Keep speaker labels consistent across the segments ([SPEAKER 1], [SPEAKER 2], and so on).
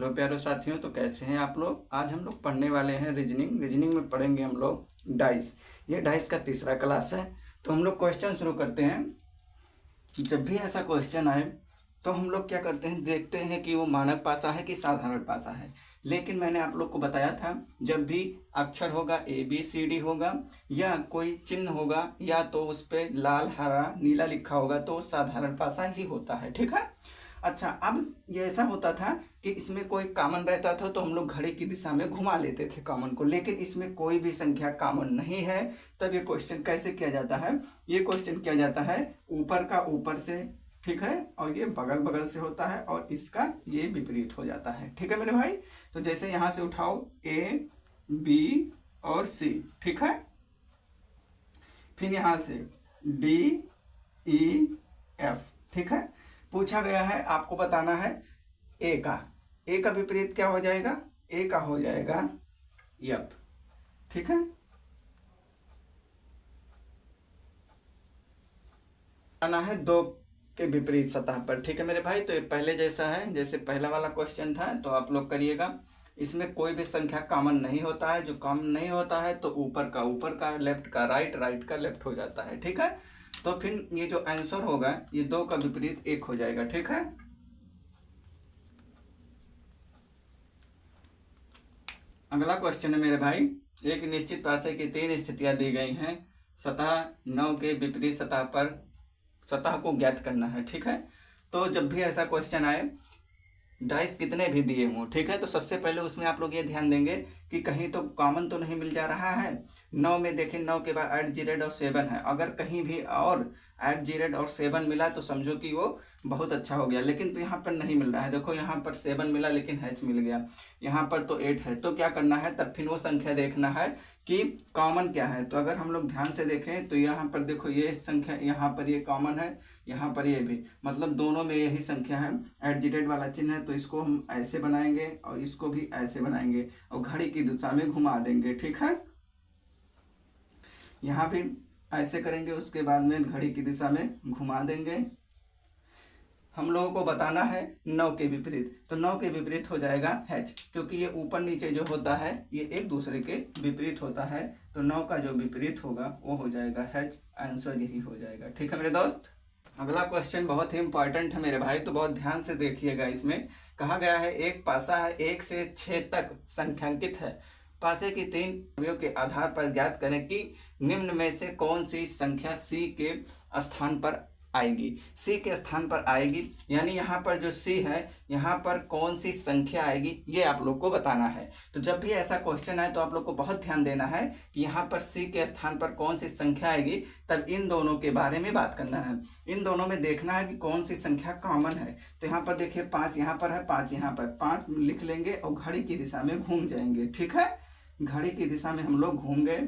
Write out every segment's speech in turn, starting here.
[SPEAKER 1] Hello प्यारे साथियों, तो कैसे हैं आप लोग। आज हम लोग पढ़ने वाले हैं रीजनिंग में पढ़ेंगे हम लोग डाइस। ये डाइस का तीसरा क्लास है। तो हम लोग क्वेश्चन शुरू करते हैं। जब भी ऐसा क्वेश्चन आए तो हम लोग क्या करते हैं, देखते हैं कि वो मानक पासा है कि साधारण पासा है। लेकिन मैंने आप लोग को बताया था, जब भी अक्षर होगा ABCD होगा या कोई चिन्ह होगा या तो उस पर लाल हरा नीला लिखा होगा तो साधारण पासा ही होता है। ठीक है। अच्छा, अब ये ऐसा होता था कि इसमें कोई कॉमन रहता था तो हम लोग घड़ी की दिशा में घुमा लेते थे कॉमन को, लेकिन इसमें कोई भी संख्या कॉमन नहीं है। तब ये क्वेश्चन कैसे किया जाता है, ये क्वेश्चन किया जाता है ऊपर का ऊपर से, ठीक है, और ये बगल बगल से होता है और इसका ये विपरीत हो जाता है। ठीक है मेरे भाई। तो जैसे यहाँ से उठाओ A B और C, ठीक है, फिर यहाँ से DEF, ठीक है। पूछा गया है, आपको बताना है ए का विपरीत क्या हो जाएगा, ए का हो जाएगा F, ठीक है। आना है दो के विपरीत सतह पर, ठीक है मेरे भाई। तो ये पहले जैसा है, जैसे पहला वाला क्वेश्चन था, तो आप लोग करिएगा। इसमें कोई भी संख्या कॉमन नहीं होता है। जो कॉमन नहीं होता है तो ऊपर का लेफ्ट का राइट, राइट का लेफ्ट हो जाता है। ठीक है। तो फिर ये जो आंसर होगा ये दो का विपरीत एक हो जाएगा। ठीक है। अगला क्वेश्चन है मेरे भाई, एक निश्चित पासे की 3 स्थितियां दी गई हैं। सतह 9 के विपरीत सतह पर सतह को ज्ञात करना है। ठीक है। तो जब भी ऐसा क्वेश्चन आए, डाइस कितने भी दिए हों, ठीक है, तो सबसे पहले उसमें आप लोग ये ध्यान देंगे कि कहीं तो कॉमन तो नहीं मिल जा रहा है। 9 में देखें, 9 के बाद 8 जीरेड और 7 है। अगर कहीं भी और 8 जीरेड और 7 मिला तो समझो कि वो बहुत अच्छा हो गया। लेकिन तो यहाँ पर नहीं मिल रहा है। देखो यहाँ पर 7 मिला लेकिन H मिल गया, यहाँ पर तो 8 है। तो क्या करना है, तब फिर वो संख्या देखना है कि कॉमन क्या है। तो अगर हम लोग ध्यान से देखें तो यहाँ पर देखो ये संख्या, यहाँ पर ये कॉमन है, यहाँ पर ये भी, मतलब दोनों में यही संख्या है। एट द रेट वाला चिन्ह है तो इसको हम ऐसे बनाएंगे और इसको भी ऐसे बनाएंगे और घड़ी की दिशा में घुमा देंगे। ठीक है। यहाँ भी ऐसे करेंगे, उसके बाद में घड़ी की दिशा में घुमा देंगे। हम लोगों को बताना है 9 के विपरीत, तो 9 के विपरीत हो जाएगा H, क्योंकि ये ऊपर नीचे जो होता है ये एक दूसरे के विपरीत होता है। तो 9 का जो विपरीत होगा वो हो जाएगा H। आंसर यही हो जाएगा। ठीक है मेरे दोस्त। अगला क्वेश्चन बहुत ही इंपॉर्टेंट है मेरे भाई, तो बहुत ध्यान से देखिएगा। इसमें कहा गया है एक पासा है 1 से 6 तक संख्यांकित है। पासे की 3 छवियों के आधार पर ज्ञात करें कि निम्न में से कौन सी संख्या C के स्थान पर आएगी। C के स्थान पर आएगी, यानी यहाँ पर जो C है यहाँ पर कौन सी संख्या आएगी ये आप लोग को बताना है। तो जब भी ऐसा क्वेश्चन आए तो आप लोग को बहुत ध्यान देना है कि यहाँ पर C के स्थान पर कौन सी संख्या आएगी। तब इन दोनों के बारे में बात करना है। इन दोनों में देखना है कि कौन सी संख्या कॉमन है। तो यहाँ पर देखिए 5 यहाँ पर है, 5 यहाँ पर, 5 लिख लेंगे और घड़ी की दिशा में घूम जाएंगे। ठीक है। घड़ी की दिशा में हम लोग घूम गए,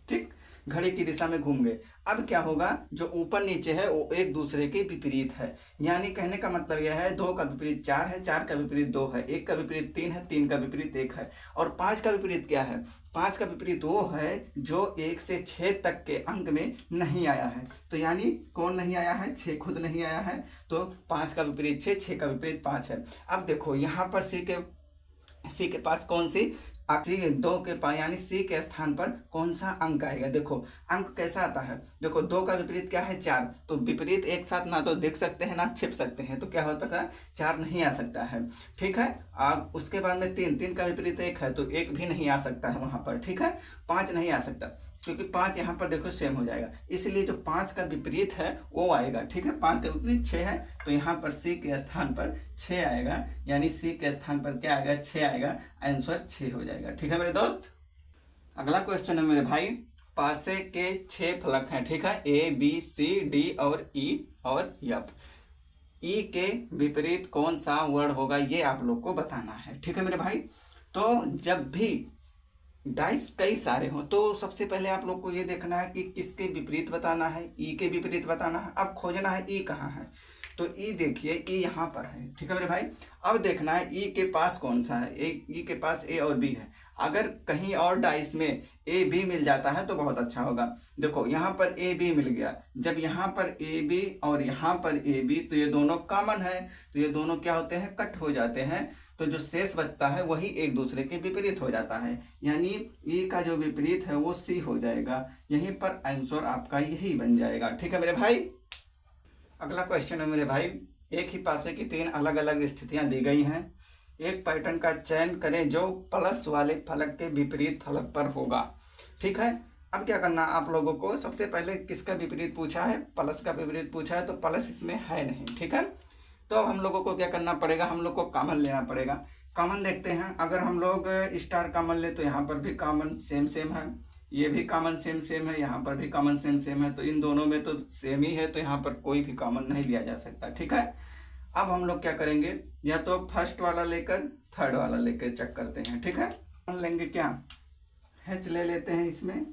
[SPEAKER 1] ठीक, घड़ी की दिशा में घूम गए। अब क्या होगा, जो ऊपर नीचे है वो एक दूसरे के विपरीत है। यानी कहने का मतलब यह है 2 का विपरीत 4 है, 4 का विपरीत 2 है, 1 का विपरीत 3 है, 3 का विपरीत 1 है। और 5 का विपरीत क्या है, 5 का विपरीत वो है जो 1 से 6 तक के अंक में नहीं आया है। तो यानी कौन नहीं आया है, 6 खुद नहीं आया है। तो 5 का विपरीत 6, 6 का विपरीत 5 है। अब देखो यहाँ पर C के पास कौन सी, दो के पास, यानी C के स्थान पर कौन सा अंक आएगा। देखो अंक कैसा आता है, देखो 2 का विपरीत क्या है, 4। तो विपरीत एक साथ ना तो देख सकते हैं ना छिप सकते हैं, तो क्या होता है 4 नहीं आ सकता है। ठीक है। अब उसके बाद में 3 का विपरीत 1 है तो 1 भी नहीं आ सकता है वहां पर। ठीक है। 5 नहीं आ सकता क्योंकि 5 यहाँ पर देखो सेम हो जाएगा, इसलिए जो 5 का विपरीत है वो आएगा। ठीक है। 5 का विपरीत 6 है तो यहाँ पर C के स्थान पर 6 आएगा, यानी C के स्थान पर क्या आएगा, 6 आएगा। आंसर 6 हो जाएगा। ठीक है मेरे दोस्त। अगला क्वेश्चन है मेरे भाई, पासे के 6 फलक हैं। ठीक है, ABCD और E और F। E के विपरीत कौन सा वर्ण होगा ये आप लोग को बताना है। ठीक है मेरे भाई। तो जब भी डाइस कई सारे हो तो सबसे पहले आप लोग को ये देखना है कि किसके विपरीत बताना है, ई के विपरीत बताना है। अब खोजना है ई कहाँ है, तो ई देखिए ई यहाँ पर है, ठीक है मेरे भाई। अब देखना है ई के पास कौन सा है, ई के पास ए और बी है। अगर कहीं और डाइस में ए बी मिल जाता है तो बहुत अच्छा होगा। देखो यहाँ पर ए बी मिल गया, जब यहाँ पर ए बी और यहाँ पर ए बी, तो ये दोनों कॉमन है, तो ये दोनों क्या होते हैं, कट हो जाते हैं। तो जो शेष बचता है वही एक दूसरे के विपरीत हो जाता है, यानी ई का जो विपरीत है वो सी हो जाएगा। यहीं पर आंसर आपका यही बन जाएगा, ठीक है मेरे भाई। अगला क्वेश्चन है मेरे भाई, एक ही पासे की 3 अलग अलग स्थितियां दी गई हैं। एक पैटर्न का चयन करें जो प्लस वाले फलक के विपरीत फलक पर होगा, ठीक है। अब क्या करना आप लोगों को, सबसे पहले किसका विपरीत पूछा है, प्लस का विपरीत पूछा है, तो प्लस इसमें है नहीं, ठीक है। तो अब हम लोगों को क्या करना पड़ेगा, हम लोग को कॉमन लेना पड़ेगा। कॉमन देखते हैं, अगर हम लोग स्टार कॉमन ले तो यहाँ पर भी कॉमन सेम सेम है, ये भी कॉमन सेम सेम है, यहाँ पर भी कॉमन सेम सेम है, तो इन दोनों में तो सेम ही है, तो यहाँ पर कोई भी कॉमन नहीं लिया जा सकता, ठीक है। अब हम लोग क्या करेंगे, या तो फर्स्ट वाला लेकर थर्ड वाला लेकर चेक करते हैं, ठीक है। हम लेंगे क्या, एच ले लेते हैं इसमें,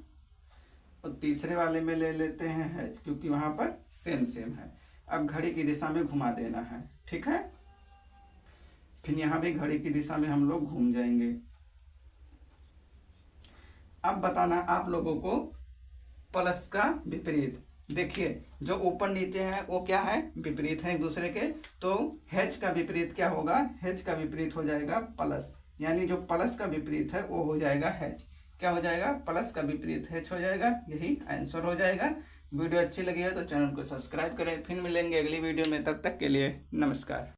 [SPEAKER 1] और तीसरे वाले में ले लेते हैं एच, क्योंकि वहां पर सेम सेम है। अब घड़ी की दिशा में घुमा देना है, ठीक है। फिर यहाँ भी घड़ी की दिशा में हम लोग घूम जाएंगे। अब बताना आप लोगों को प्लस का विपरीत। देखिए जो ऊपर नीचे है वो क्या है, विपरीत है एक दूसरे के, तो एच का विपरीत क्या होगा, एच का विपरीत हो जाएगा प्लस, यानी जो प्लस का विपरीत है वो हो जाएगा एच। क्या हो जाएगा, प्लस का विपरीत एच हो जाएगा, यही आंसर हो जाएगा। वीडियो अच्छी लगी है तो चैनल को सब्सक्राइब करें, फिर मिलेंगे अगली वीडियो में, तब तक के लिए नमस्कार।